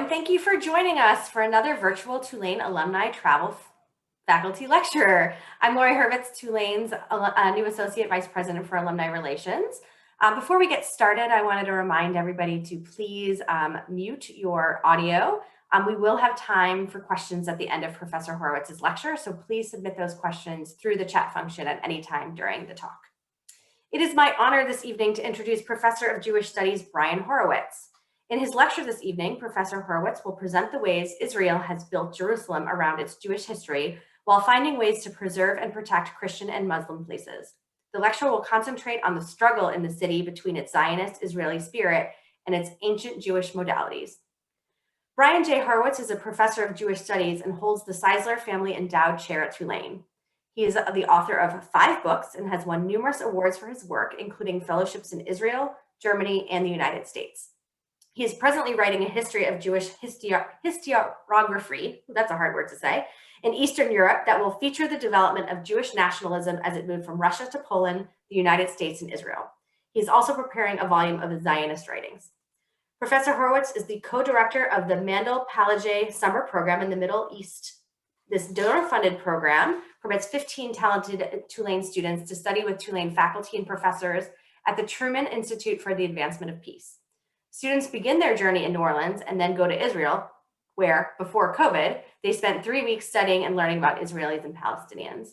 and thank you for joining us for another virtual Tulane Alumni Travel Faculty Lecture. I'm Lori Hurwitz, Tulane's new Associate Vice President for Alumni Relations. Before we get started, I wanted to remind everybody to please mute your audio. We will have time for questions at the end of Professor Horowitz's lecture, so please submit those questions through the chat function at any time during the talk. It is my honor this evening to introduce Professor of Jewish Studies, Brian Horowitz. In his lecture this evening, Professor Horowitz will present the ways Israel has built Jerusalem around its Jewish history while finding ways to preserve and protect Christian and Muslim places. The lecture will concentrate on the struggle in the city between its Zionist Israeli spirit and its ancient Jewish modalities. Brian J. Horowitz is a professor of Jewish studies and holds the Seisler Family Endowed Chair at Tulane. He is the author of 5 books and has won numerous awards for his work, including fellowships in Israel, Germany, and the United States. He is presently writing a history of Jewish historiography, that's a hard word to say, in Eastern Europe that will feature the development of Jewish nationalism as it moved from Russia to Poland, the United States, and Israel. He is also preparing a volume of his Zionist writings. Professor Horowitz is the co-director of the Mandel Palage Summer Program in the Middle East. This donor-funded program permits 15 talented Tulane students to study with Tulane faculty and professors at the Truman Institute for the Advancement of Peace. Students begin their journey in New Orleans and then go to Israel, where, before COVID, they spent 3 weeks studying and learning about Israelis and Palestinians.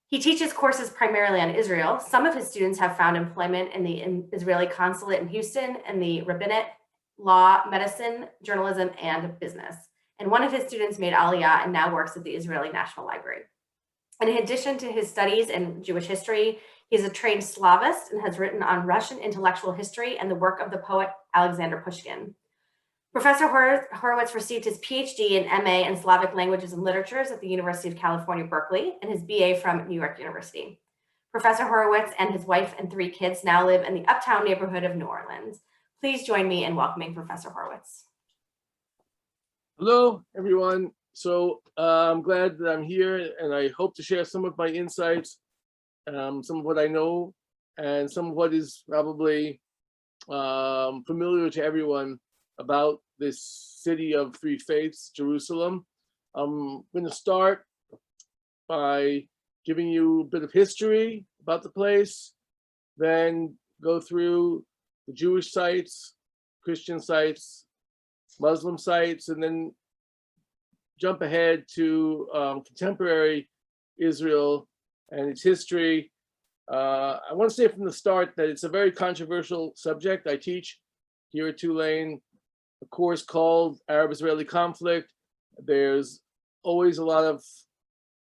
He teaches courses primarily on Israel. Some of his students have found employment in the Israeli consulate in Houston and the rabbinate, law, medicine, journalism, and business. And one of his students made Aliyah and now works at the Israeli National Library. In addition to his studies in Jewish history, he is a trained Slavist and has written on Russian intellectual history and the work of the poet Alexander Pushkin. Professor Horowitz received his PhD and MA in Slavic Languages and Literatures at the University of California, Berkeley, and his BA from New York University. Professor Horowitz and his wife and 3 kids now live in the uptown neighborhood of New Orleans. Please join me in welcoming Professor Horowitz. Hello, everyone. So I'm glad that I'm here, and I hope to share some of my insights, some of what I know, and some of what is probably familiar to everyone about this city of 3 faiths, Jerusalem. I'm going to start by giving you a bit of history about the place, then go through the Jewish sites, Christian sites, Muslim sites, and then jump ahead to contemporary Israel and its history. I want to say from the start that it's a very controversial subject. I teach here at Tulane a course called Arab-Israeli Conflict. There's always a lot of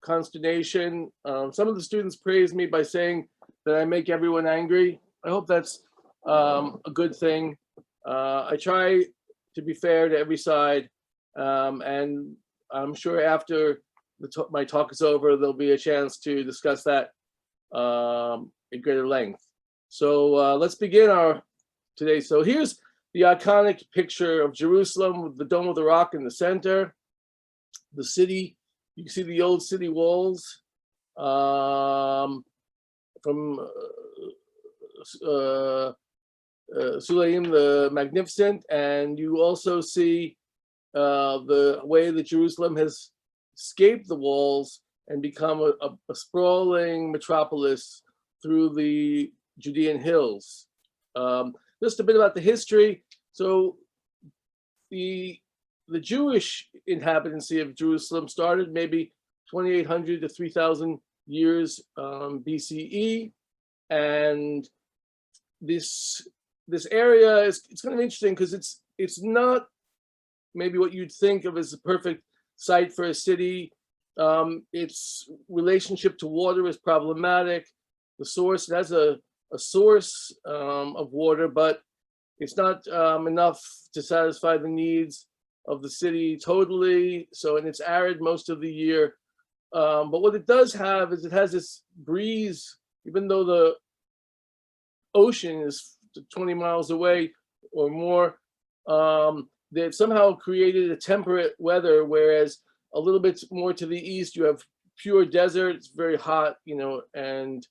consternation. Some of the students praise me by saying that I make everyone angry. I hope that's a good thing. I try to be fair to every side, and I'm sure after my talk is over, there'll be a chance to discuss that in greater length. So let's begin our today. So here's the iconic picture of Jerusalem with the Dome of the Rock in the center. The city, you can see the old city walls from Tulane the Magnificent, and you also see the way that Jerusalem has escaped the walls and become a sprawling metropolis through the Judean hills. Just a bit about the history. So the Jewish inhabitancy of Jerusalem started maybe 2,800 to 3,000 years BCE, and this area it's kind of interesting because it's not maybe what you'd think of as a perfect site for a city. Its relationship to water is problematic. The source, it has a source of water, but it's not enough to satisfy the needs of the city totally. So, and it's arid most of the year. But what it does have is it has this breeze, even though the ocean is 20 miles away or more, they've somehow created a temperate weather, whereas a little bit more to the east, you have pure desert. It's very hot, and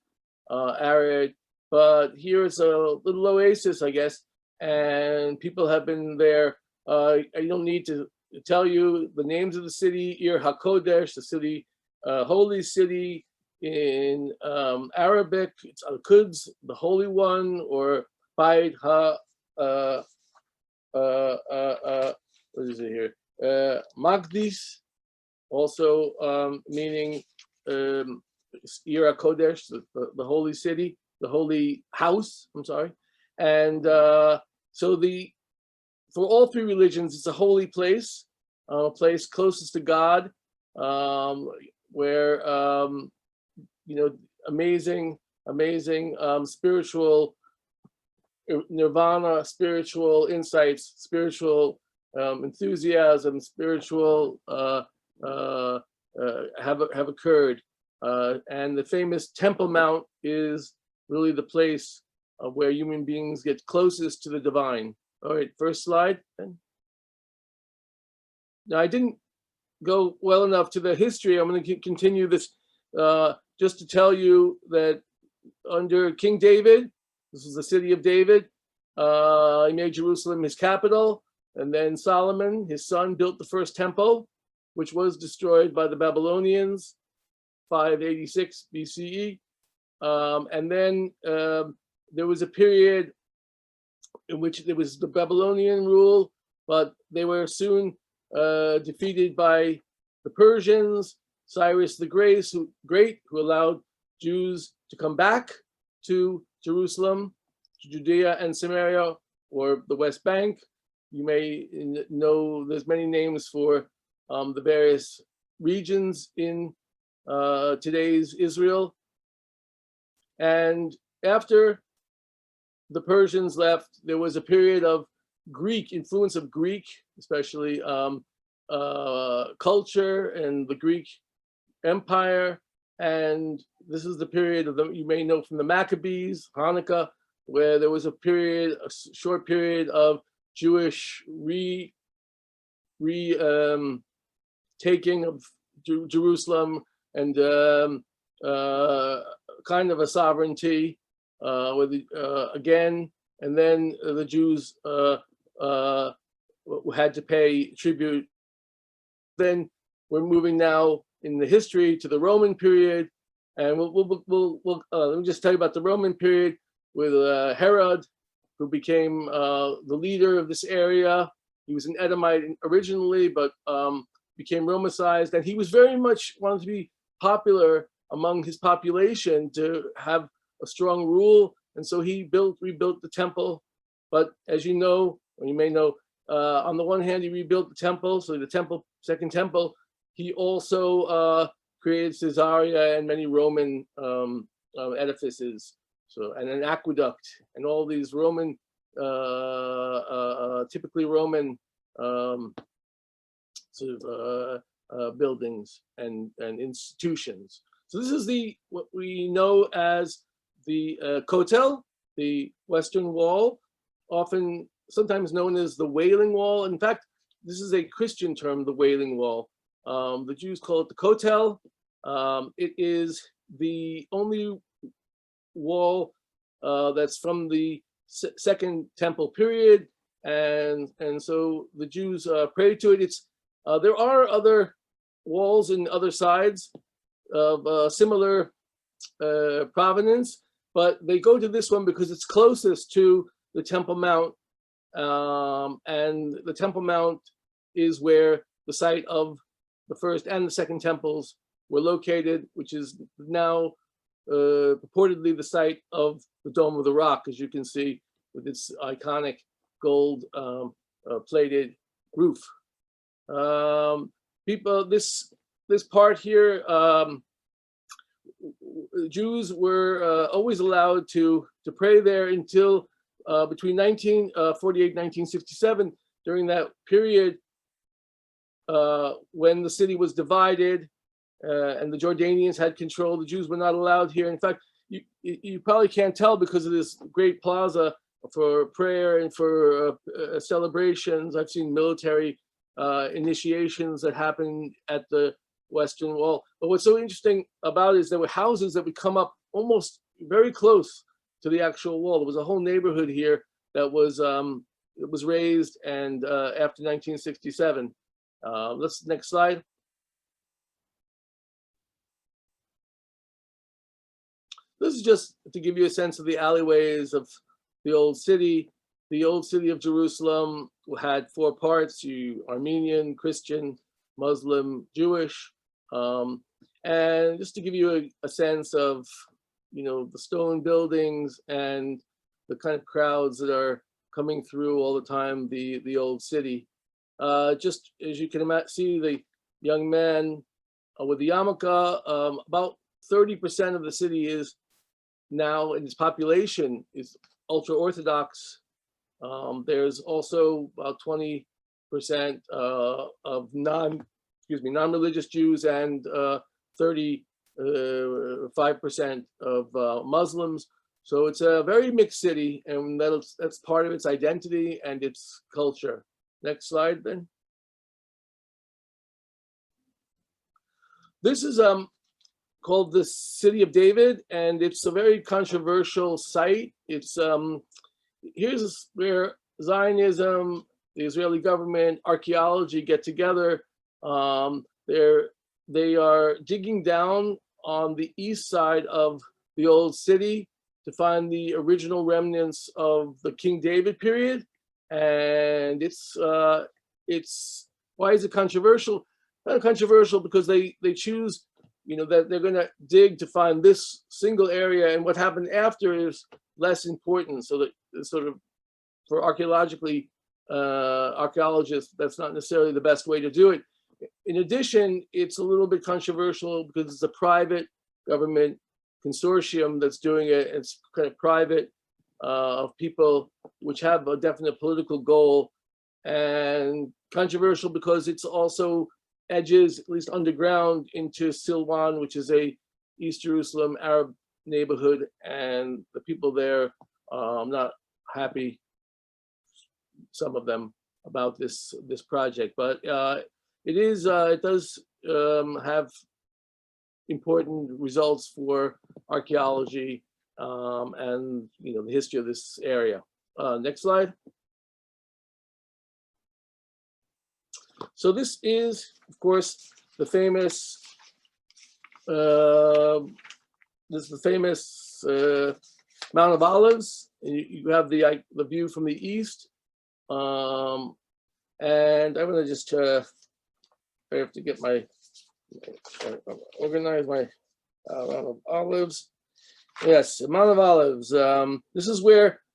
arid. But here it's a little oasis, I guess, and people have been there I don't need to tell you the names of the city: Ir HaKodesh, the city, holy city. In Arabic, it's Al-Quds, the Holy One, or Bait Ha. What is it here? Magdis, also meaning Ir HaKodesh, the holy city, the holy house. I'm sorry, and so for all three religions, it's a holy place, a place closest to God, where amazing spiritual nirvana, spiritual insights, spiritual enthusiasm, spiritual have occurred, and the famous Temple Mount is really the place where human beings get closest to the divine. All right, first slide. Now, I didn't go well enough to the history. I'm going to continue this just to tell you that under King David, this is the city of David, he made Jerusalem his capital, and then Solomon, his son, built the first temple, which was destroyed by the Babylonians, 586 BCE. And then there was a period in which there was the Babylonian rule, but they were soon defeated by the Persians, Cyrus the Great, who allowed Jews to come back to Jerusalem, to Judea and Samaria, or the West Bank. You may know there's many names for the various regions in today's Israel. And after the Persians left, there was a period of Greek influence, of Greek, especially culture and the Greek Empire. And this is the period of you may know from the Maccabees, Hanukkah, where there was a short period of Jewish taking of Jerusalem and kind of a sovereignty again, and then the Jews had to pay tribute. Then we're moving now in the history to the Roman period, and let me just tell you about the Roman period with Herod, who became the leader of this area. He was an Edomite originally, but became Romicized, and he was very much wanted to be popular among his population, to have a strong rule, and so he rebuilt the temple. But as you know, or you may know, on the one hand, he rebuilt the temple, so the second temple. He also created Caesarea and many Roman edifices, and an aqueduct, and all these Roman, typically Roman buildings and institutions. So this is what we know as the Kotel, the Western Wall, sometimes known as the Wailing Wall. In fact, this is a Christian term, the Wailing Wall. The Jews call it the Kotel. It is the only wall that's from the Second Temple period, and so the Jews pray to it. There are other walls in other sides of similar provenance, but they go to this one because it's closest to the Temple Mount, and the Temple Mount is where the site of the first and the second temples were located, which is now purportedly the site of the Dome of the Rock, as you can see, with its iconic gold plated roof. This part here, Jews were always allowed to pray there until between 1948 and 1967. During that period, when the city was divided and the Jordanians had control, the Jews were not allowed here. In fact, you probably can't tell because of this great plaza for prayer and for celebrations. I've seen military initiations that happened at the Western Wall. But what's so interesting about it is there were houses that would come up almost very close to the actual wall. There was a whole neighborhood here that was it was raised, and after 1967. Next slide. This is just to give you a sense of the alleyways of the old city. The old city of Jerusalem had four parts: Armenian, Christian, Muslim, Jewish. And just to give you a sense of, the stone buildings and the kind of crowds that are coming through all the time, the old city. Just as you can see, the young man with the yarmulke, about 30% of the city is now, in its population, is ultra-Orthodox. There's also about 20% of non-religious Jews, and 35% of Muslims. So it's a very mixed city, and that's part of its identity and its culture. Next slide, Ben. This is called the City of David, and it's a very controversial site. It's here's where Zionism, the Israeli government, archaeology get together. They are digging down on the east side of the old city to find the original remnants of the King David period. And it's why is it controversial? Not controversial because they choose, that they're going to dig to find this single area, and what happened after is less important. So that sort of, for archaeologists, that's not necessarily the best way to do it. In addition, it's a little bit controversial because it's a private government consortium that's doing it. It's kind of private, of people which have a definite political goal, and controversial because it's also edges, at least underground, into Silwan, which is a East Jerusalem Arab neighborhood, and the people there not happy, some of them, about this project. But it does have important results for archaeology and the history of this area. Next slide. So this is, of course, the famous Mount of Olives. You have the view from the east, and I'm going to just I have to get organize my Mount of Olives. Yes, Mount of Olives. This is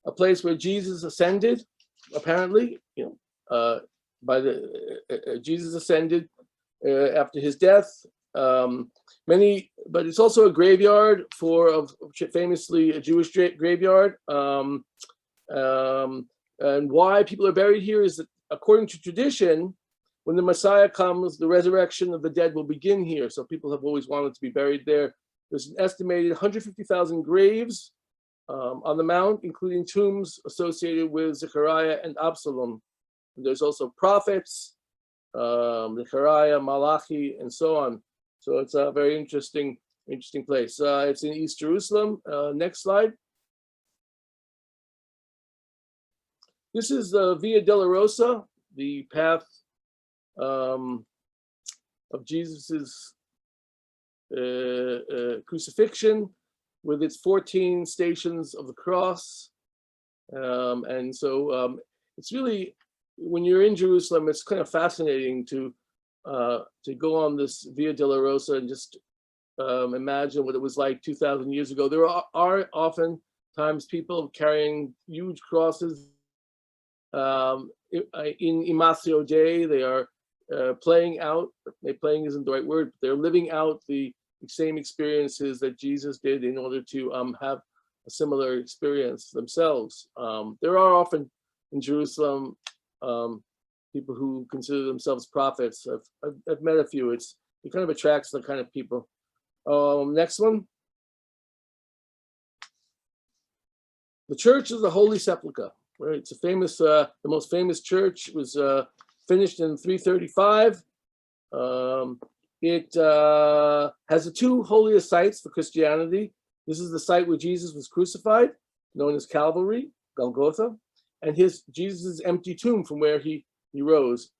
a place where Jesus ascended, apparently. Jesus ascended after his death. But it's also a graveyard famously a Jewish graveyard. And why people are buried here is that, according to tradition, when the Messiah comes, the resurrection of the dead will begin here. So people have always wanted to be buried there. There's an estimated 150,000 graves on the mount, including tombs associated with Zechariah and Absalom. And there's also prophets, Zechariah, Malachi, and so on. So it's a very interesting place. It's in East Jerusalem. Next slide. This is the Via Dolorosa, the path of Jesus's crucifixion, with its 14 stations of the cross. And so it's really, when you're in Jerusalem, it's kind of fascinating to go on this Via Dolorosa and just imagine what it was like 2,000 years ago. There are often times people carrying huge crosses. In Imasio Dei, they are playing out, playing isn't the right word, but they're living out the same experiences that Jesus did in order to have a similar experience themselves. There are often in Jerusalem people who consider themselves prophets. I've met a few. It kind of attracts the kind of people. Next one. The Church of the Holy Sepulchre. Right, it's a famous, the most famous church. It was finished in 335. It has the two holiest sites for Christianity. This is the site where Jesus was crucified, known as Calvary, Golgotha, and Jesus' empty tomb from where he rose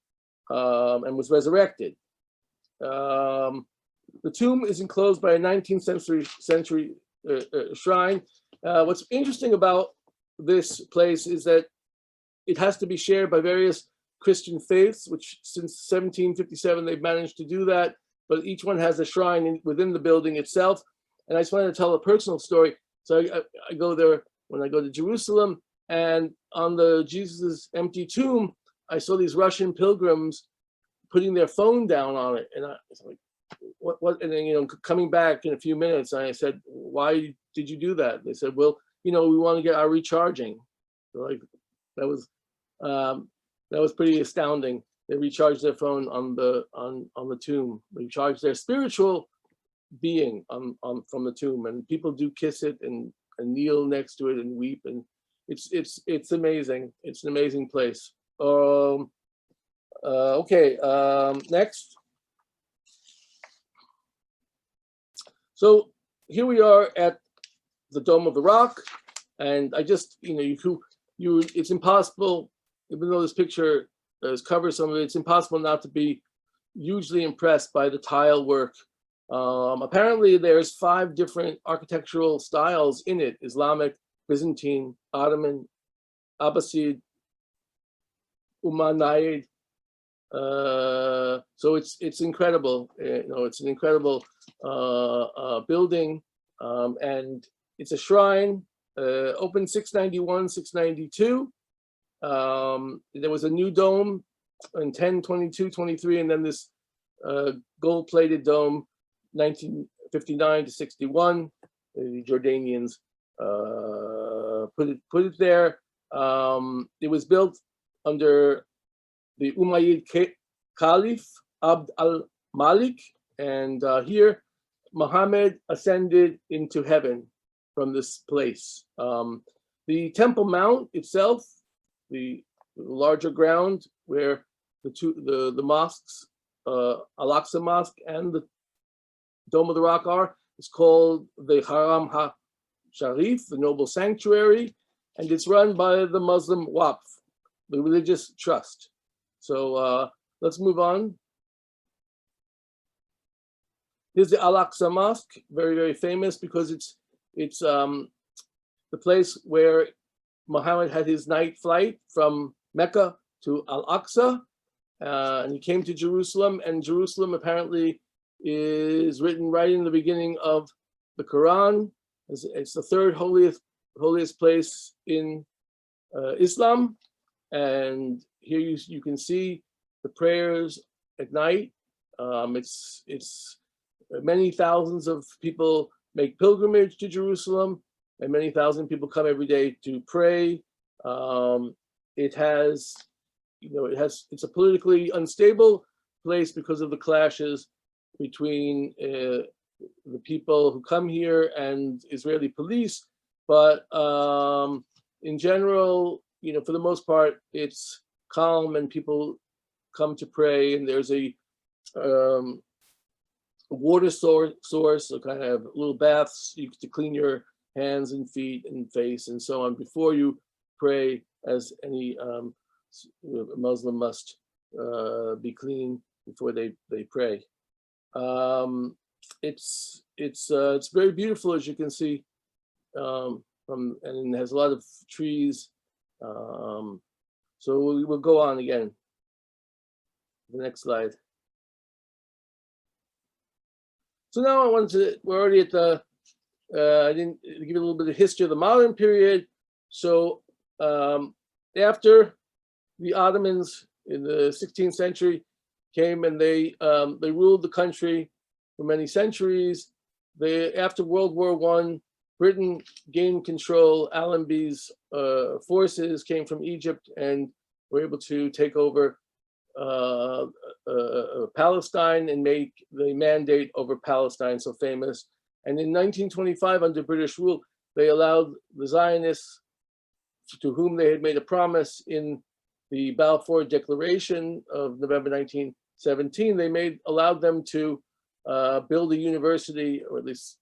and was resurrected. The tomb is enclosed by a 19th century shrine. What's interesting about this place is that it has to be shared by various Christian faiths, which since 1757 they've managed to do that, but each one has a shrine within the building itself. And I just wanted to tell a personal story. So I go there when I go to Jerusalem, and on the Jesus' empty tomb, I saw these Russian pilgrims putting their phone down on it. And I was like, what? And then, you know, coming back in a few minutes, and I said, why did you do that? They said, well, you know, we want to get our recharging. So like, that was pretty astounding. They recharged their phone on the tomb. They recharged their spiritual being from the tomb, and people do kiss it and kneel next to it and weep, and it's amazing. It's an amazing place. Okay, next. So here we are at the Dome of the Rock, and I just, you know, it's impossible, even though this picture covers some of it, it's impossible not to be hugely impressed by the tile work. Apparently there's 5 different architectural styles in it: Islamic, Byzantine, Ottoman, Abbasid, Umayyad. So it's incredible. You know, it's an incredible building, and it's a shrine. Opened 691, 692. There was a new dome in 10, 22, 23, and then this gold-plated dome, 1959 to 61. The Jordanians put it there. It was built under the Umayyad Caliph Abd al-Malik, and here Muhammad ascended into heaven from this place. The Temple Mount itself, the larger ground where the mosques, Al-Aqsa Mosque and the Dome of the Rock are, is called the Haram ha-Sharif, the Noble Sanctuary, and it's run by the Muslim Waqf, the religious trust. So let's move on. Here's the Al-Aqsa Mosque, very, very famous because it's the place where Muhammad had his night flight from Mecca to Al-Aqsa, and he came to Jerusalem, and Jerusalem apparently is written right in the beginning of the Quran. It's the 3rd holiest place in Islam, and here you can see the prayers at night. It's many thousands of people make pilgrimage to Jerusalem, and many thousand people come every day to pray. It's a politically unstable place because of the clashes between the people who come here and Israeli police. But in general, you know, for the most part, it's calm and people come to pray, and there's a water source, so kind of little baths to clean your hands and feet and face and so on before you pray, as any Muslim must be clean before they pray. It's very beautiful, as you can see, and it has a lot of trees. So we'll go on again. The next slide. So now we're already at the, I didn't give you a little bit of history of the modern period. So after the Ottomans in the 16th century came and they ruled the country for many centuries, after World War I, Britain gained control. Allenby's forces came from Egypt and were able to take over Palestine and make the Mandate over Palestine so famous. And in 1925, under British rule, they allowed the Zionists, to whom they had made a promise in the Balfour Declaration of November 1917, they allowed them to build a university, or at least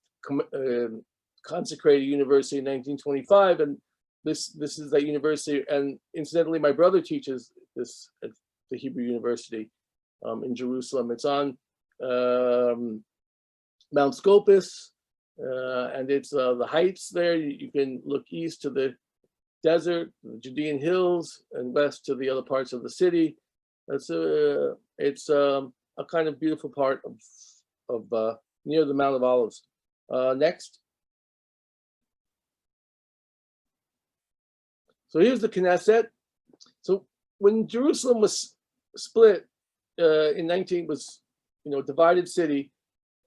consecrate a university in 1925. And this is the university, and incidentally, my brother teaches this at the Hebrew University in Jerusalem. It's on Mount Scopus, and it's the heights there. You can look east to the desert, the Judean hills, and west to the other parts of the city. It's a kind of beautiful part of near the Mount of Olives. Next. So here's the Knesset. So when Jerusalem was split in divided city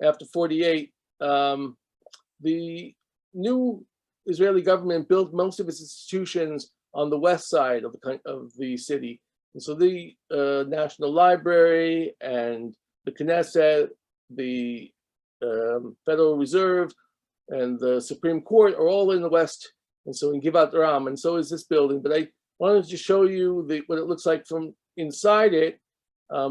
after 48, the new Israeli government built most of its institutions on the west side of the city. And so the National Library and the Knesset, the Federal Reserve, and the Supreme Court are all in the west. And so in Givat Ram, and so is this building. But I wanted to show you what it looks like from inside it.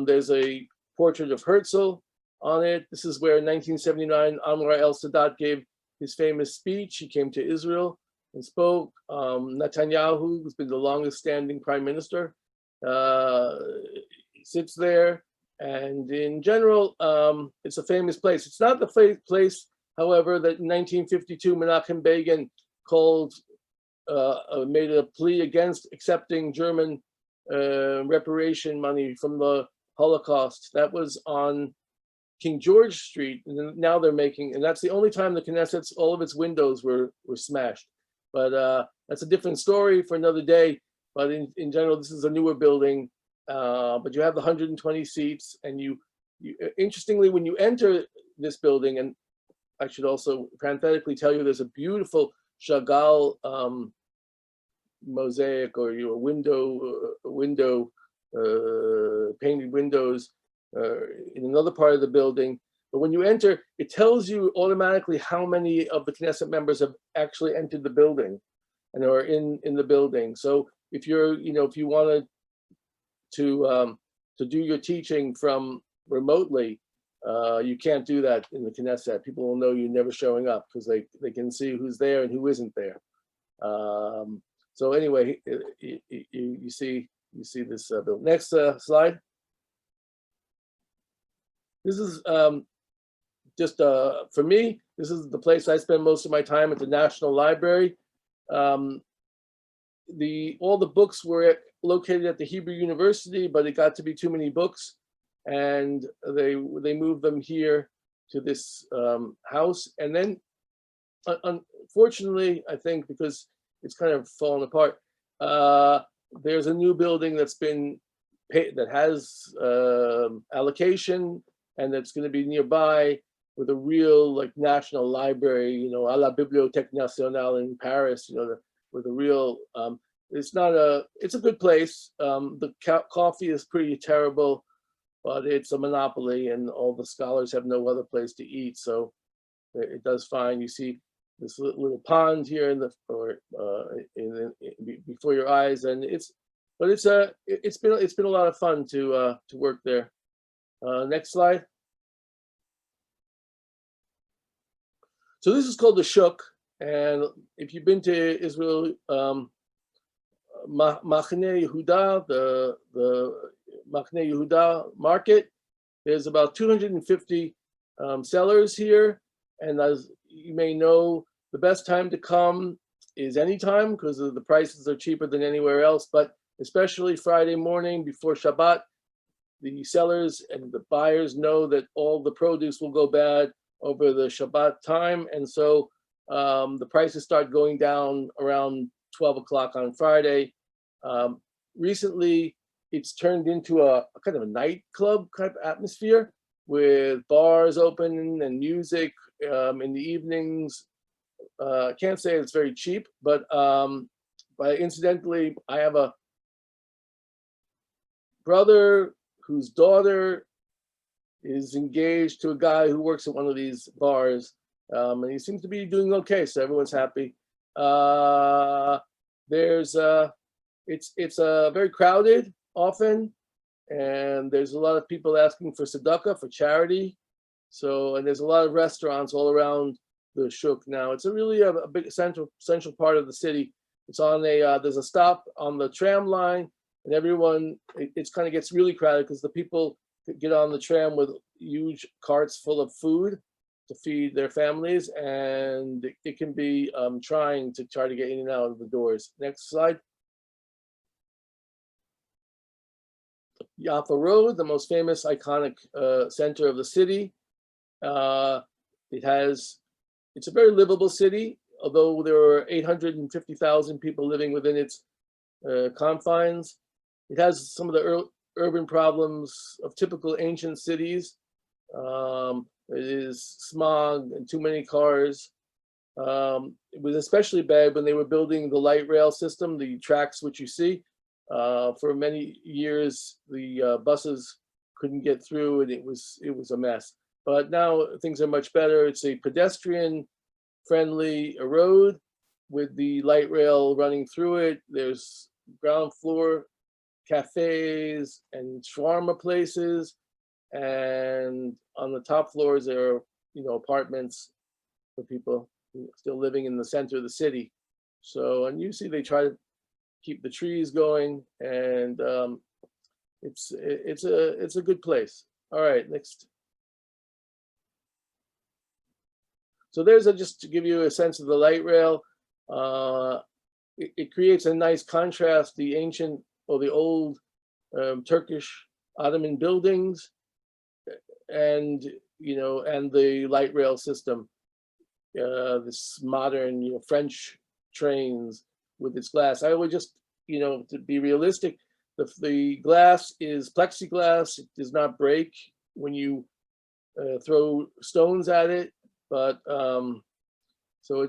There's a portrait of Herzl on it. This is where in 1979, Anwar el-Sadat gave his famous speech. He came to Israel and spoke. Netanyahu, who's been the longest standing prime minister, he sits there. And in general, it's a famous place. It's not the place, however, that in 1952, Menachem Begin made a plea against accepting German reparation money from the Holocaust. That was on King George Street, and now they're making, and that's the only time the Knesset's, all of its windows were smashed. But that's a different story for another day. But in general, this is a newer building, but you have the 120 seats, and you interestingly, when you enter this building, and I should also parenthetically tell you, there's a beautiful Chagall mosaic, or window painted windows in another part of the building. But when you enter, it tells you automatically how many of the Knesset members have actually entered the building and are in the building. So if you're, if you wanted to do your teaching from remotely, you can't do that in the Knesset. People will know you're never showing up because they can see who's there and who isn't there. So anyway, you see this building. Next slide. This is just for me. This is the place I spend most of my time at the National Library. All the books were located at the Hebrew University, but it got to be too many books, and they moved them here to this house. And then, unfortunately, I think because it's kind of fallen apart, there's a new building that's been paid, that has allocation, and that's going to be nearby with a real national library, à la Bibliothèque Nationale in Paris, with a real. It's a good place. The coffee is pretty terrible, but it's a monopoly, and all the scholars have no other place to eat, so it does fine. You see this little pond here before your eyes, and it's been a lot of fun to work there. Next slide. So this is called the Shuk, and if you've been to Israel, Machne Yehuda, the Machne Yehuda market, there's about 250 sellers here, and as you may know, the best time to come is anytime because the prices are cheaper than anywhere else, but especially Friday morning before Shabbat, the sellers and the buyers know that all the produce will go bad over the Shabbat time, and so the prices start going down around 12 o'clock on Friday. Recently, it's turned into a kind of a nightclub type atmosphere with bars open and music in the evenings. I can't say it's very cheap, but incidentally, I have a brother whose daughter is engaged to a guy who works at one of these bars, and he seems to be doing okay, so everyone's happy. It's very crowded often, and there's a lot of people asking for tzedakah, for charity. So, and there's a lot of restaurants all around the Shuk now. It's a really a big central part of the city. It's on a, there's a stop on the tram line, and everyone, it's kind of gets really crowded because the people get on the tram with huge carts full of food to feed their families, and it can be trying to try to get in and out of the doors. Next slide. Yaffa Road, the most famous iconic center of the city. It's a very livable city, although there are 850,000 people living within its confines. It has some of the urban problems of typical ancient cities. It is smog and too many cars. It was especially bad when they were building the light rail system, the tracks which you see. For many years, the buses couldn't get through, and it was a mess. But now things are much better. It's a pedestrian-friendly road with the light rail running through it. There's ground floor cafes and shawarma places, and on the top floors there are, apartments for people still living in the center of the city. So, and you see they try to keep the trees going, and it's a good place. All right, next. So there's just to give you a sense of the light rail. It creates a nice contrast, the ancient or the old Turkish Ottoman buildings, and and the light rail system. This modern, French trains with its glass. I would just, to be realistic, the glass is plexiglass. It does not break when you throw stones at it, but so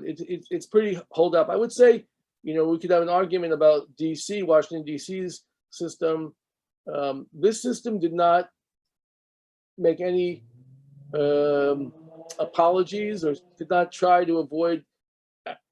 it's pretty hold up. I would say, we could have an argument about DC, Washington DC's system. This system did not make any apologies or did not try to avoid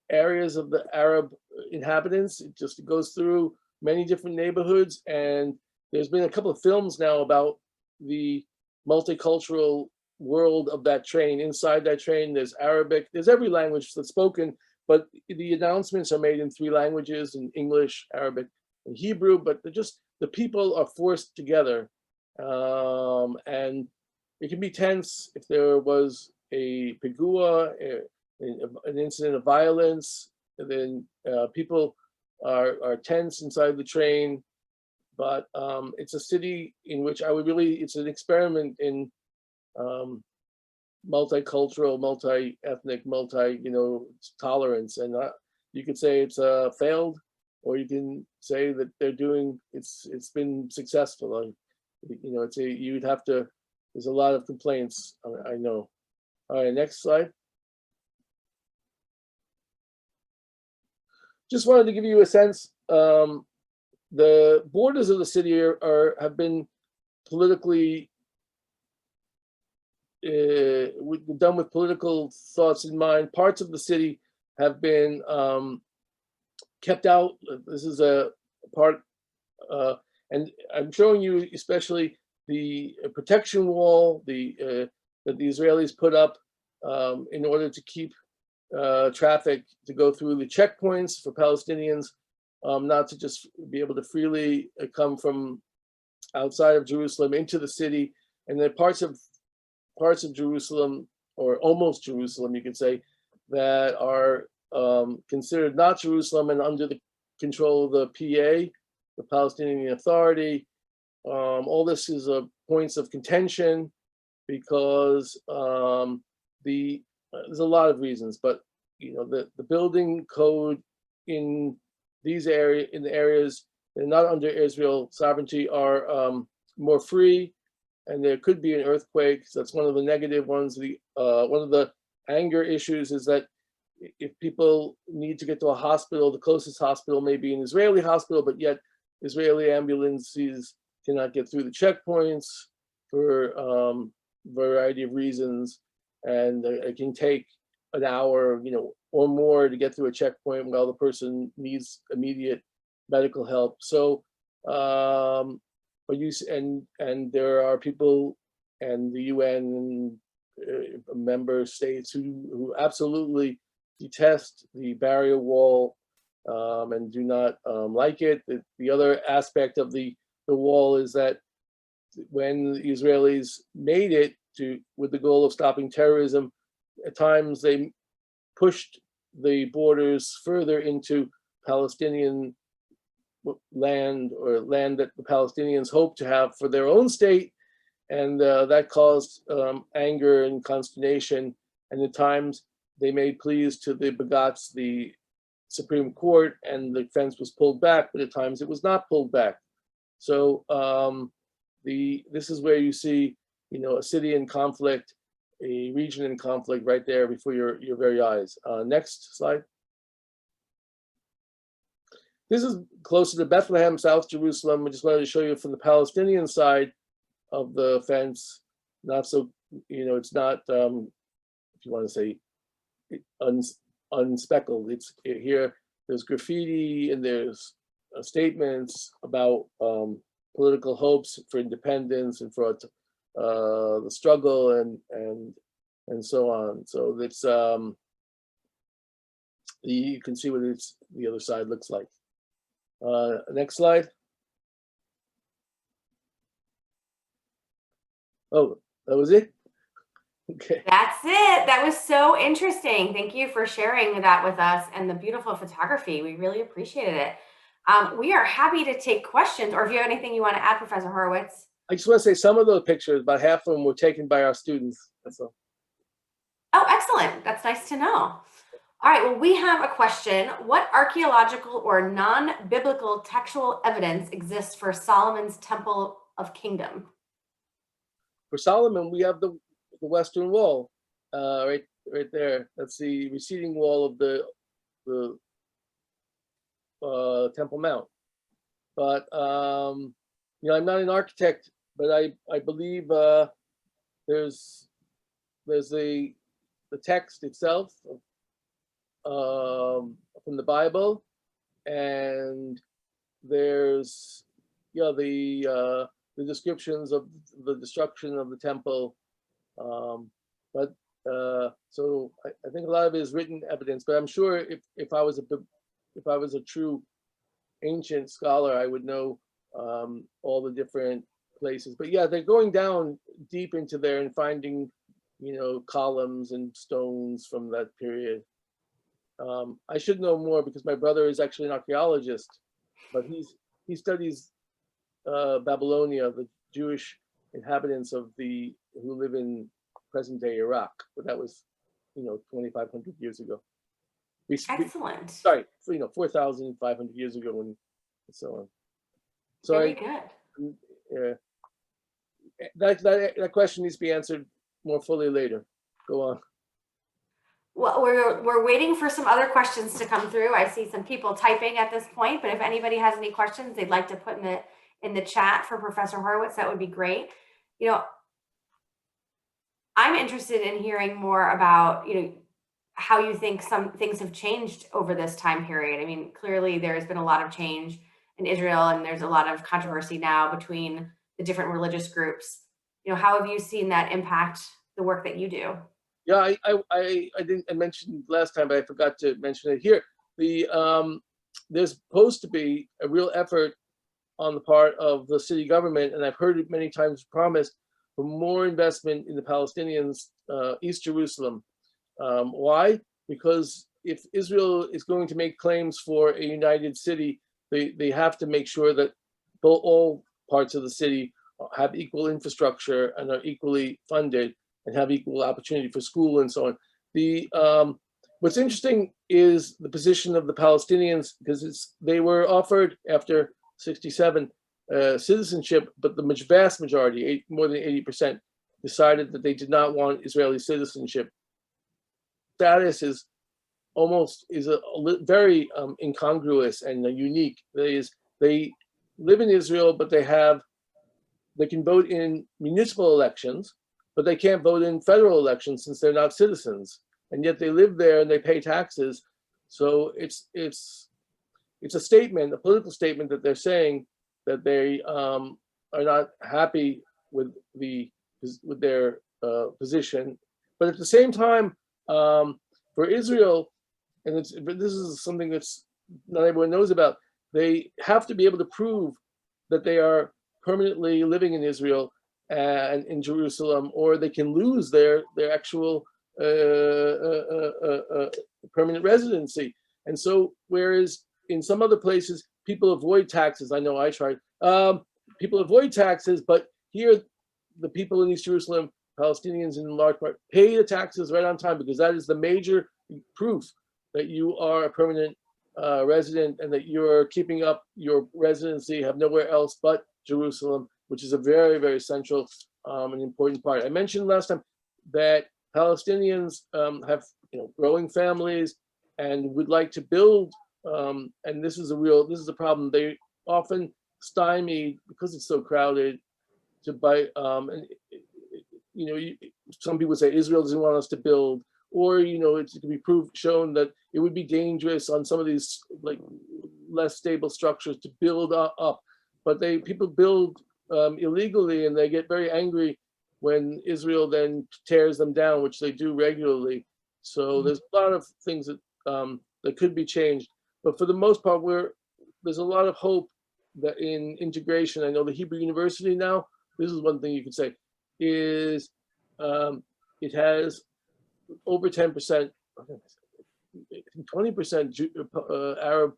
areas of the Arab inhabitants. It just goes through many different neighborhoods, and there's been a couple of films now about the multicultural world of that train. Inside that train, there's Arabic, there's every language that's spoken, but the announcements are made in 3 languages, in English, Arabic, and Hebrew, but the people are forced together. And it can be tense if there was a pigua, an incident of violence, and then people are tense inside the train. But it's a city in which it's an experiment in multicultural, multi-ethnic, tolerance. And you could say it's failed, or you can say that it's been successful. You'd have to, there's a lot of complaints, I know. All right, next slide. Just wanted to give you a sense. The borders of the city have been politically done with political thoughts in mind. Parts of the city have been kept out. This is a part, and I'm showing you especially the protection wall that the Israelis put up in order to keep traffic to go through the checkpoints for Palestinians, not to just be able to freely come from outside of Jerusalem into the city. And then parts of Jerusalem, or almost Jerusalem, you could say, that are considered not Jerusalem and under the control of the PA, the Palestinian Authority. All this is points of contention because there's a lot of reasons, but the building code in these the areas that are not under Israel sovereignty are more free, and there could be an earthquake. So that's one of the negative ones. One of the anger issues is that if people need to get to a hospital, the closest hospital may be an Israeli hospital, but yet Israeli ambulances cannot get through the checkpoints for a variety of reasons, and it can take an hour, or more to get through a checkpoint while the person needs immediate medical help. So, but and there are people and the UN member states who absolutely detest the barrier wall and do not like it. The other aspect of the wall is that when the Israelis made it with the goal of stopping terrorism, at times they pushed the borders further into Palestinian land, or land that the Palestinians hoped to have for their own state, and that caused anger and consternation. And at times they made pleas to the Bagats, the Supreme Court, and the fence was pulled back, but at times it was not pulled back. So this is where you see, a city in conflict, a region in conflict right there before your very eyes. Next slide. This is closer to Bethlehem, South Jerusalem. I just wanted to show you from the Palestinian side of the fence. Not so, it's not, if you want to say, unspeckled. It's here. There's graffiti and there's statements about political hopes for independence and for the struggle and so on. So it's you can see what the other side looks like. Next slide. Oh, that was it? Okay. That's it. That was so interesting. Thank you for sharing that with us and the beautiful photography. We really appreciated it. We are happy to take questions, or if you have anything you want to add, Professor Horowitz. I just want to say some of those pictures, about half of them were taken by our students. That's all. Oh, excellent. That's nice to know. All right, well, we have a question. What archaeological or non-biblical textual evidence exists for Solomon's Temple of Kingdom? For Solomon, we have the Western Wall, right there. That's the receding wall of the Temple Mount. But I'm not an architect, but I believe there's the text itself from the Bible, and there's the descriptions of the destruction of the temple, but so I think a lot of it is written evidence. But I'm sure if I was a true ancient scholar, I would know all the different places. But yeah, they're going down deep into there and finding columns and stones from that period. I should know more because my brother is actually an archaeologist, but he studies Babylonia, the Jewish inhabitants who live in present-day Iraq. But that was 2,500 years ago. Excellent. Sorry, 4,500 years ago, and so on. So very good. That question needs to be answered more fully later. Go on. Well, we're waiting for some other questions to come through. I see some people typing at this point, but if anybody has any questions they'd like to put in the chat for Professor Horowitz, that would be great. I'm interested in hearing more about, how you think some things have changed over this time period. I mean, clearly there's been a lot of change in Israel, and there's a lot of controversy now between the different religious groups. How have you seen that impact the work that you do? Yeah, I didn't mention last time, but I forgot to mention it here. There's supposed to be a real effort on the part of the city government, and I've heard it many times promised, for more investment in the Palestinians, East Jerusalem. Why? Because if Israel is going to make claims for a united city, they have to make sure that all parts of the city have equal infrastructure and are equally funded and have equal opportunity for school and so on. What's interesting is the position of the Palestinians, because they were offered after 1967 citizenship, but the vast majority, more than 80%, decided that they did not want Israeli citizenship. Status is very incongruous and unique. They live in Israel, but they can vote in municipal elections, but they can't vote in federal elections since they're not citizens, and yet they live there and they pay taxes. So it's a statement, a political statement, that they're saying that they are not happy with their position. But at the same time, for Israel, and this is something that's not everyone knows about. They have to be able to prove that they are permanently living in Israel and in Jerusalem, or they can lose their actual permanent residency. And so, whereas in some other places people avoid taxes, I know I tried. People avoid taxes, but here the people in East Jerusalem, Palestinians in large part, pay the taxes right on time, because that is the major proof that you are a permanent resident and that you're keeping up your residency, have nowhere else but Jerusalem, which is a very, very central and important part. I mentioned last time that Palestinians have growing families and would like to build, and this is a problem. They often stymie because it's so crowded to buy. And some people say Israel doesn't want us to build, or it can be shown that it would be dangerous on some of these like less stable structures to build up. But people build illegally, and they get very angry when Israel then tears them down, which they do regularly. So there's a lot of things that could be changed. But for the most part, there's a lot of hope that in integration. I know the Hebrew University now, this is one thing you could say, is it has over 10%, 20% Arab.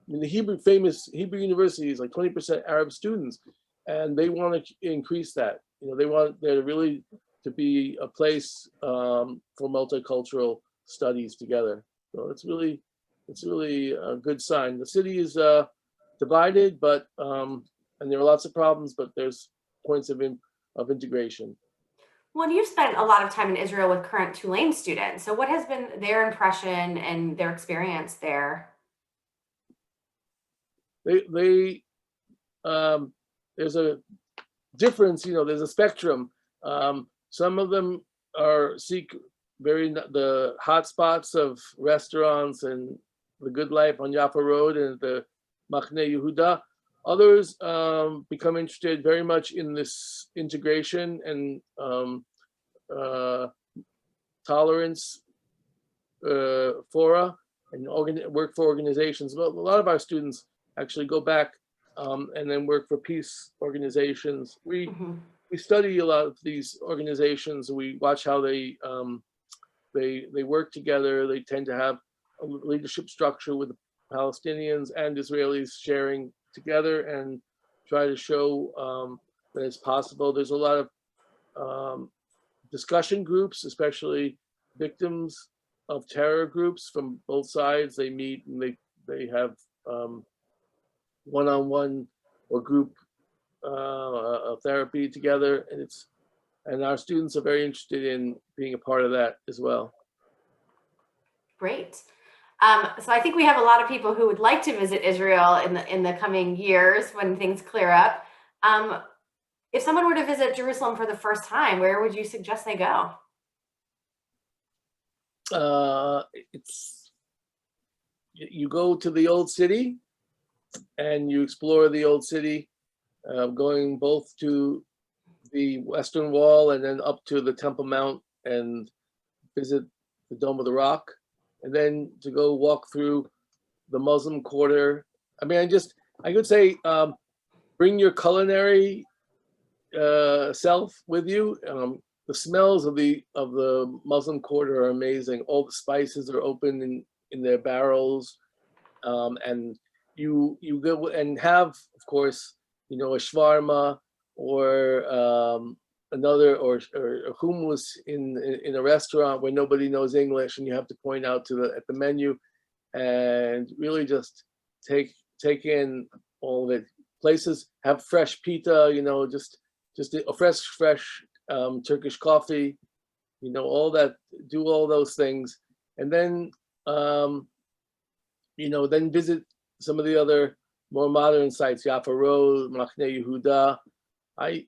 I mean, the famous Hebrew University is like 20% Arab students, and they want to increase that. They want there really to be a place for multicultural studies together. So it's really a good sign. The city is divided, but and there are lots of problems, but there's points of integration. Well, you've spent a lot of time in Israel with current Tulane students. So what has been their impression and their experience there? There's a difference, there's a spectrum. Some of them seek the hot spots of restaurants and the good life on Yaffa Road and the Machne Yehuda. Others become interested very much in this integration and tolerance fora and work for organizations. Well, a lot of our students actually go back and then work for peace organizations. We study a lot of these organizations. We watch how they work together. They tend to have a leadership structure with the Palestinians and Israelis sharing together and try to show that it's possible. There's a lot of discussion groups, especially victims of terror groups from both sides. They meet and they have one-on-one or group therapy together, and our students are very interested in being a part of that as well. Great. So I think we have a lot of people who would like to visit Israel in the coming years when things clear up. If someone were to visit Jerusalem for the first time, where would you suggest they go? You go to the old city and you explore the old city, going both to the Western Wall and then up to the Temple Mount and visit the Dome of the Rock, and then to go walk through the Muslim Quarter. I mean, I could say bring your culinary self with you. The smells of the Muslim Quarter are amazing. All the spices are open in their barrels, and you go and have, of course, a shawarma or another or hummus in a restaurant where nobody knows English, and you have to point out at the menu, and really just take in all of it. Places have fresh pita, just a fresh Turkish coffee, all that. Do all those things, and then then visit some of the other more modern sites, Yaffa Road, Machne Yehuda. I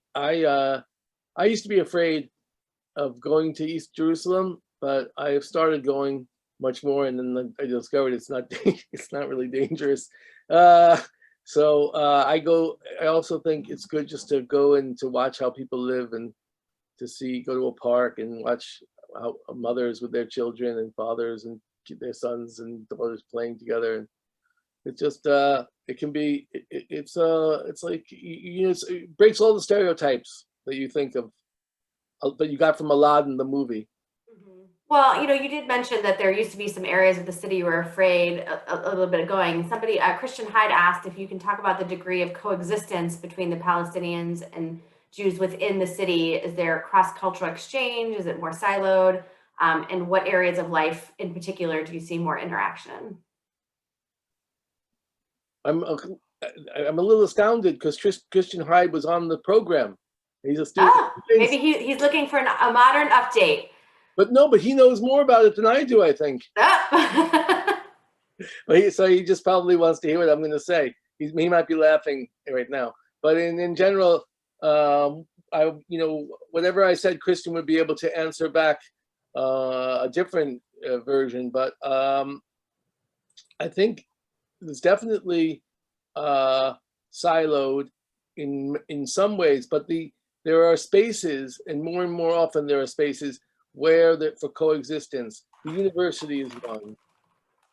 used to be afraid of going to East Jerusalem, but I have started going much more, and then I discovered it's not really dangerous. So I go. I also think it's good just to go and to watch how people live, and to go to a park and watch how mothers with their children and fathers and their sons and daughters playing together. It's just it can be it's like it breaks all the stereotypes that you think of that you got from Aladdin the movie. Well, you did mention that there used to be some areas of the city you were afraid a little bit of going. Somebody, Christian Hyde, asked if you can talk about the degree of coexistence between the Palestinians and Jews within the city. Is there cross-cultural exchange? Is it more siloed? And what areas of life in particular do you see more interaction? I'm a little astounded because Christian Hyde was on the program. He's a student. Oh, maybe he's looking for a modern update. But no, but he knows more about it than I do, I think. Oh. So he just probably wants to hear what I'm going to say. He might be laughing right now. But in general, whatever I said, Christian would be able to answer back a different version. But I think it's definitely siloed in some ways. But there are spaces, and more often there are spaces where for coexistence. The university is one.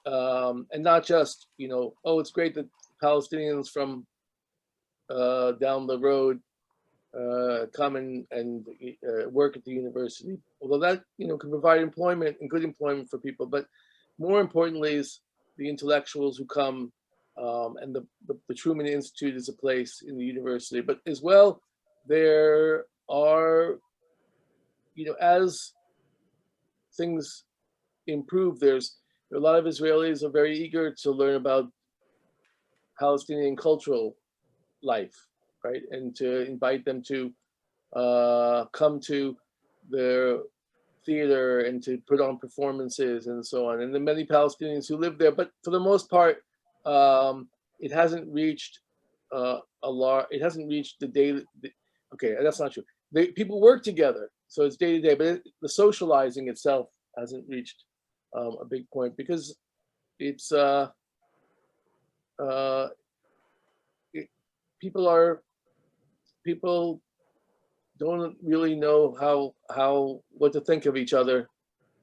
And not just, it's great that Palestinians from down the road come and work at the university. Although that, can provide employment and good employment for people. But more importantly is the intellectuals who come, and the Truman Institute is a place in the university. But as well, there are, as things improve, there's a lot of Israelis are very eager to learn about Palestinian cultural life, right? And to invite them to come to their theater and to put on performances and so on. And the many Palestinians who live there, but for the most part, it hasn't reached it hasn't reached the daily. Okay, that's not true. People work together, so it's day to day, but the socializing itself hasn't reached a big point because it's people don't really know what to think of each other.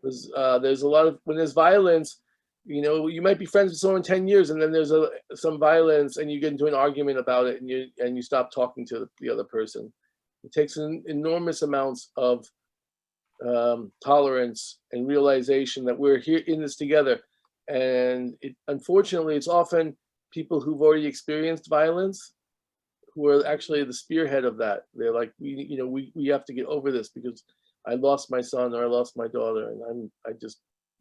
There's a lot of, when there's violence, you might be friends with someone 10 years and then there's some violence and you get into an argument about it and you stop talking to the other person. It takes enormous amounts of tolerance and realization that we're here in this together. And unfortunately, it's often people who've already experienced violence who are actually the spearhead of that. They're like, we have to get over this because I lost my son or I lost my daughter, and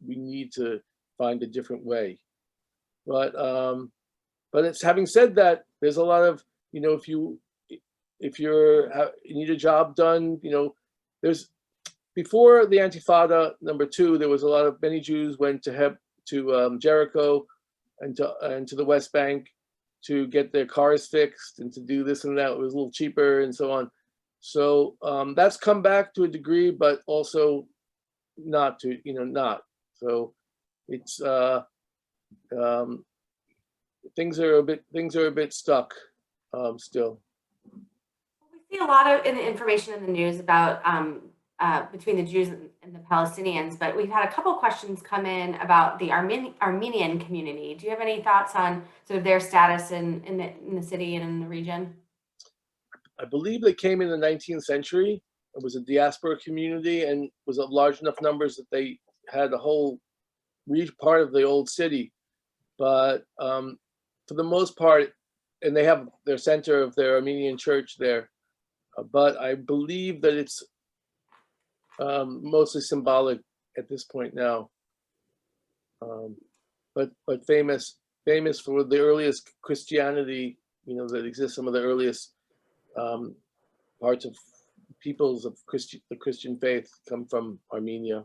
we need to find a different way. But it's, having said that, there's a lot of, if you need a job done, there's, before the Intifada #2, there was many Jews went to Jericho and to the West Bank to get their cars fixed and to do this and that. It was a little cheaper and so on. So that's come back to a degree, but also not. So it's things are a bit stuck still. We see a lot of information in the news about between the Jews and the Palestinians, but we've had a couple questions come in about the Armenian community. Do you have any thoughts on sort of their status in the city and in the region? I believe they came in the 19th century. It was a diaspora community and was of large enough numbers that they had a whole part of the old city. But for the most part, and they have their center of their Armenian church there. But I believe that it's mostly symbolic at this point now. But famous for the earliest Christianity, that exists. Some of the earliest parts of peoples of the Christian faith come from Armenia.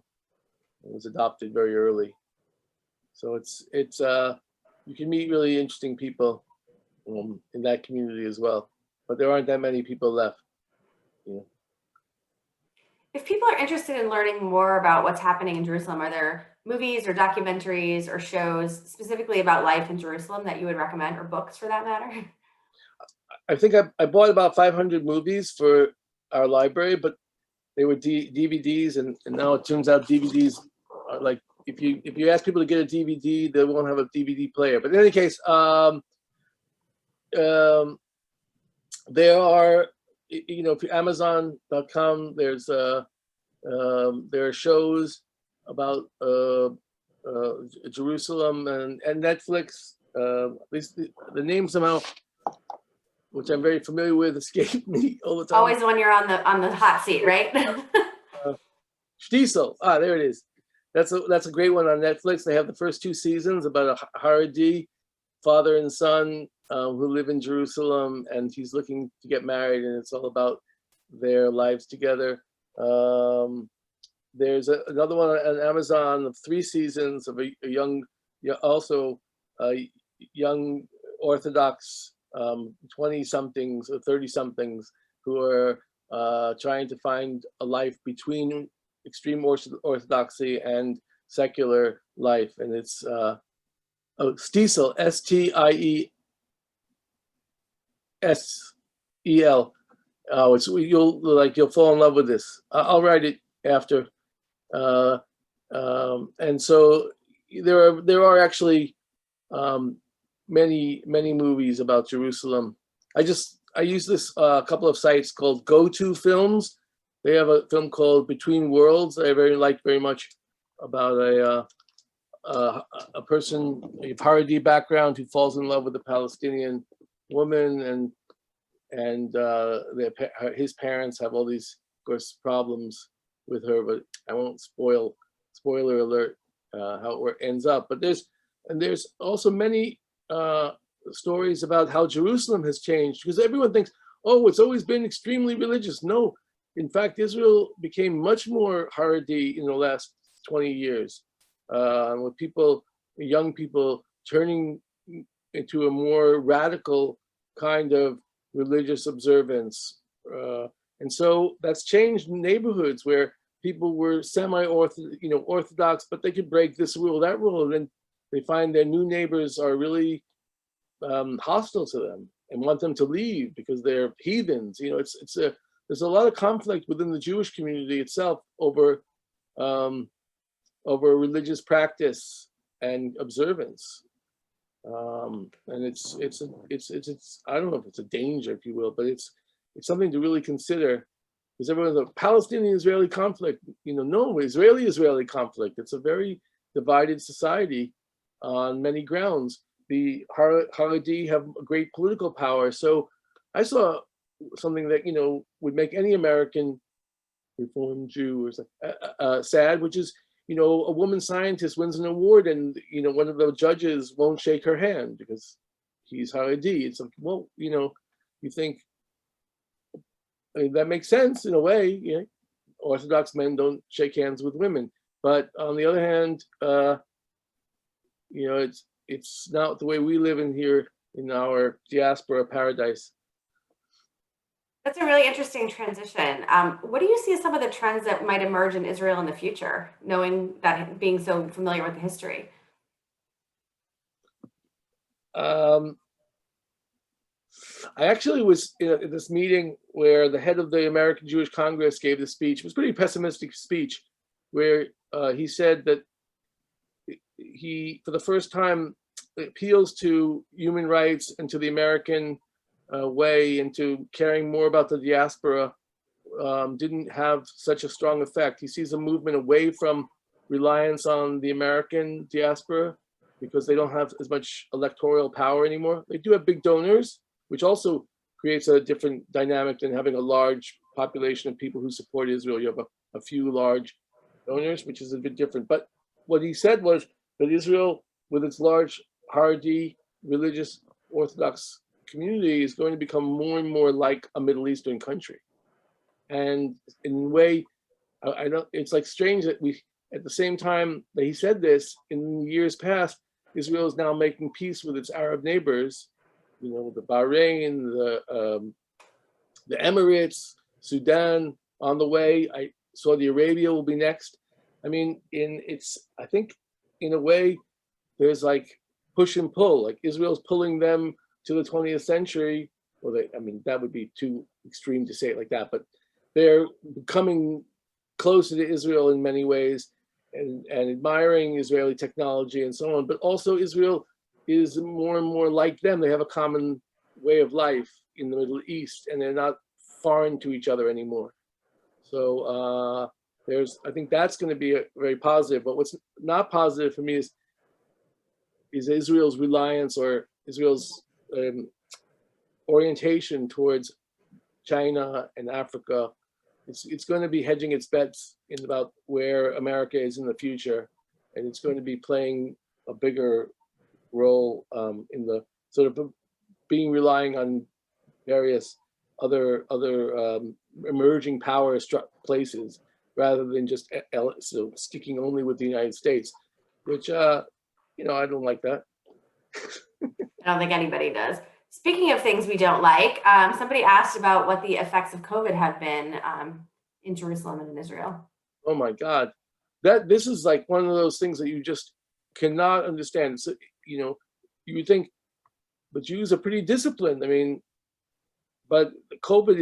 It was adopted very early. So it's you can meet really interesting people in that community as well. But there aren't that many people left. If people are interested in learning more about what's happening in Jerusalem, are there movies or documentaries or shows specifically about life in Jerusalem that you would recommend, or books for that matter? I think I bought about 500 movies for our library, but they were DVDs, and now it turns out DVDs are like if you ask people to get a DVD, they won't have a DVD player. But in any case, there are, you know, Amazon.com, there are shows about Jerusalem, and Netflix. At least the name somehow, which I'm very familiar with, escape me all the time. Always when you're on the hot seat, right? Shtisel. There it is. That's a great one on Netflix. They have the first 2 seasons about a Haredi father and son who live in Jerusalem, and he's looking to get married, and it's all about their lives together. There's another one on Amazon of 3 seasons of a young Orthodox 20-somethings or 30-somethings who are trying to find a life between extreme orthodoxy and secular life, and it's Stiesel, Stiesel. You'll fall in love with this. I'll write it after. And so there are actually many movies about Jerusalem. I use this couple of sites called Go To Films. They have a film called Between Worlds that I liked very much, about a person, a Haredi background, who falls in love with a Palestinian woman, and his parents have all these, of course, problems with her, but I won't spoiler alert, how it ends up. But there's also many stories about how Jerusalem has changed, because everyone thinks, oh, it's always been extremely religious. No, in fact, Israel became much more Haredi in the last 20 years, with young people turning into a more radical kind of religious observance. And so that's changed neighborhoods where people were orthodox, but they could break this rule, that rule, and then they find their new neighbors are really hostile to them and want them to leave because they're heathens. You know, there's a lot of conflict within the Jewish community itself over religious practice and observance. And it's I don't know if it's a danger, if you will, but it's something to really consider, because everyone's a Palestinian-Israeli conflict. No, Israeli-Israeli conflict. It's a very divided society on many grounds. The Haredi have a great political power. So I saw something that, would make any American Reformed Jew sad, which is, a woman scientist wins an award, and one of the judges won't shake her hand because he's Haredi. It's like, well, you think, I mean, that makes sense in a way. Orthodox men don't shake hands with women, but on the other hand, it's not the way we live in here in our diaspora paradise. That's a really interesting transition. What do you see as some of the trends that might emerge in Israel in the future, knowing that, being so familiar with the history? I actually was in this meeting where the head of the American Jewish Congress gave the speech. It was a pretty pessimistic speech, where he said that he, for the first time, appeals to human rights and to the American way, and to caring more about the diaspora, didn't have such a strong effect. He sees a movement away from reliance on the American diaspora because they don't have as much electoral power anymore. They do have big donors, which also creates a different dynamic than having a large population of people who support Israel. You have a few large donors, which is a bit different. But what he said was that Israel, with its large Haredi religious Orthodox community, is going to become more and more like a Middle Eastern country. And in a way, I don't, it's like strange that we, at the same time that he said this, in years past, Israel is now making peace with its Arab neighbors, the Bahrain, the Emirates, Sudan on the way. Saudi Arabia will be next. I mean, I think in a way, there's like push and pull, like Israel's pulling them to the 20th century. Well, that would be too extreme to say it like that, but they're coming closer to Israel in many ways. and admiring Israeli technology and so on, but also Israel is more and more like them. They have a common way of life in the Middle East, and they're not foreign to each other anymore. So I think that's going to be very positive. But what's not positive for me is Israel's reliance or Israel's orientation towards China and Africa. It's going to be hedging its bets in about where America is in the future, and it's going to be playing a bigger role in the sort of relying on various other emerging power places rather than just sticking only with the United States, which I don't like that. I don't think anybody does. Speaking of things we don't like, somebody asked about what the effects of COVID have been in Jerusalem and in Israel. Oh my God, this is like one of those things that you just cannot understand. So, you would think the Jews are pretty disciplined. I mean, but COVID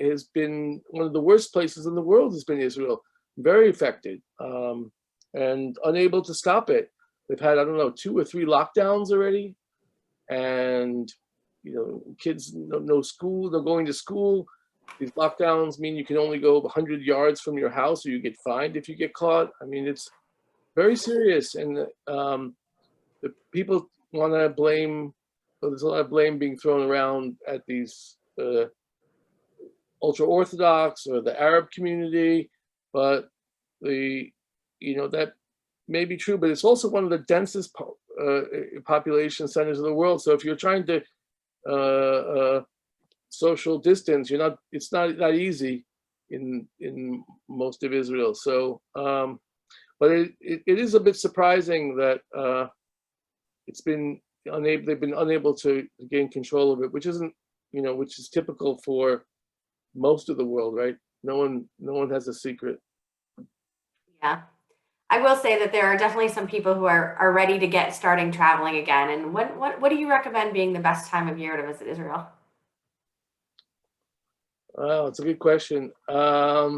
has been one of the worst places in the world. Has been Israel, very affected and unable to stop it. They've had, I don't know, 2 or 3 lockdowns already, and kids no school, no going to school. These lockdowns mean you can only go 100 yards from your house, or you get fined if you get caught. I mean, it's very serious, and the people want to blame. There's a lot of blame being thrown around at these ultra-Orthodox or the Arab community, but that may be true, but it's also one of the densest population centers of the world. So if you're trying to social distance, it's not that easy in most of Israel. So, but it is a bit surprising that they've been unable to gain control of it, which isn't, which is typical for most of the world, right? No one has a secret. Yeah. I will say that there are definitely some people who are ready to starting traveling again. And what do you recommend being the best time of year to visit Israel? Well, it's a good question. I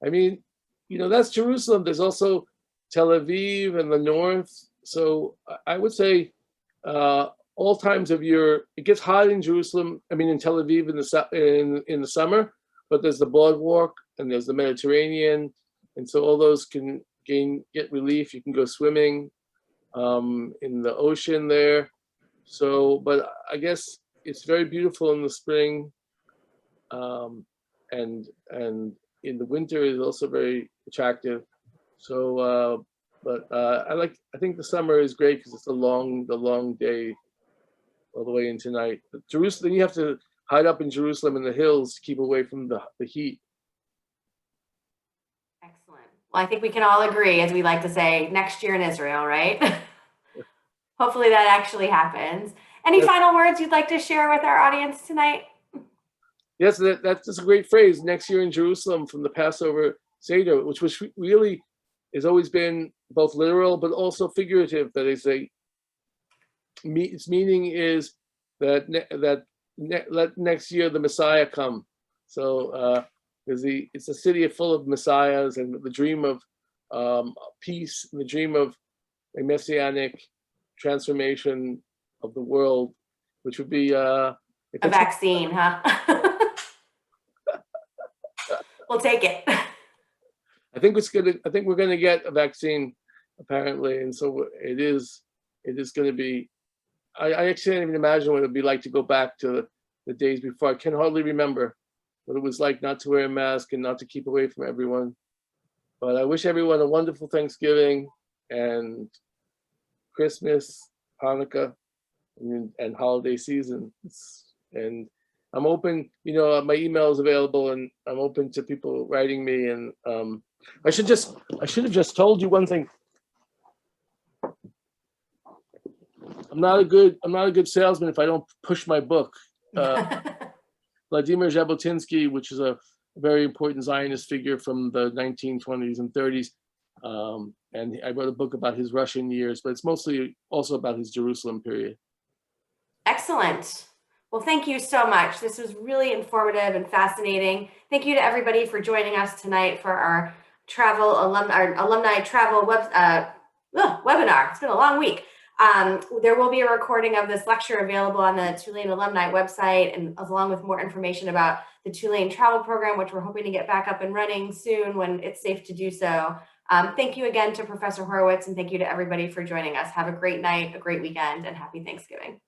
mean, that's Jerusalem. There's also Tel Aviv in the north. So I would say all times of year. It gets hot in Jerusalem. I mean, in Tel Aviv in the summer, but there's the boardwalk and there's the Mediterranean. And so all those can get relief. You can go swimming in the ocean there. So, but I guess it's very beautiful in the spring, and in the winter is also very attractive. So, but I think the summer is great because it's the long day all the way into night. But Jerusalem, you have to hide up in Jerusalem in the hills to keep away from the heat. Excellent. Well, I think we can all agree, as we like to say, next year in Israel, right? Hopefully that actually happens. Any final words you'd like to share with our audience tonight? Yes, that's a great phrase, next year in Jerusalem, from the Passover Seder, which really has always been both literal but also figurative. That is, its meaning is that let next year the Messiah come. So it's a city full of messiahs, and the dream of peace, and the dream of a messianic transformation of the world, which would be a vaccine, huh? We'll take it. I think we're gonna get a vaccine, apparently, and so it is going to be. I actually can't even imagine what it would be like to go back to the days before. I can hardly remember what it was like not to wear a mask and not to keep away from everyone. But I wish everyone a wonderful Thanksgiving and Christmas, Hanukkah, and holiday season. And I'm open, my email is available, and I'm open to people writing me. And I should have just told you one thing. I'm not a good salesman if I don't push my book. Vladimir Jabotinsky, which is a very important Zionist figure from the 1920s and 30s. And I wrote a book about his Russian years, but it's mostly also about his Jerusalem period. Excellent. Well, thank you so much. This was really informative and fascinating. Thank you to everybody for joining us tonight for our alumni travel webinar. It's been a long week. There will be a recording of this lecture available on the Tulane Alumni website, and along with more information about the Tulane travel program, which we're hoping to get back up and running soon when it's safe to do so. Thank you again to Professor Horowitz, and thank you to everybody for joining us. Have a great night, a great weekend, and happy Thanksgiving.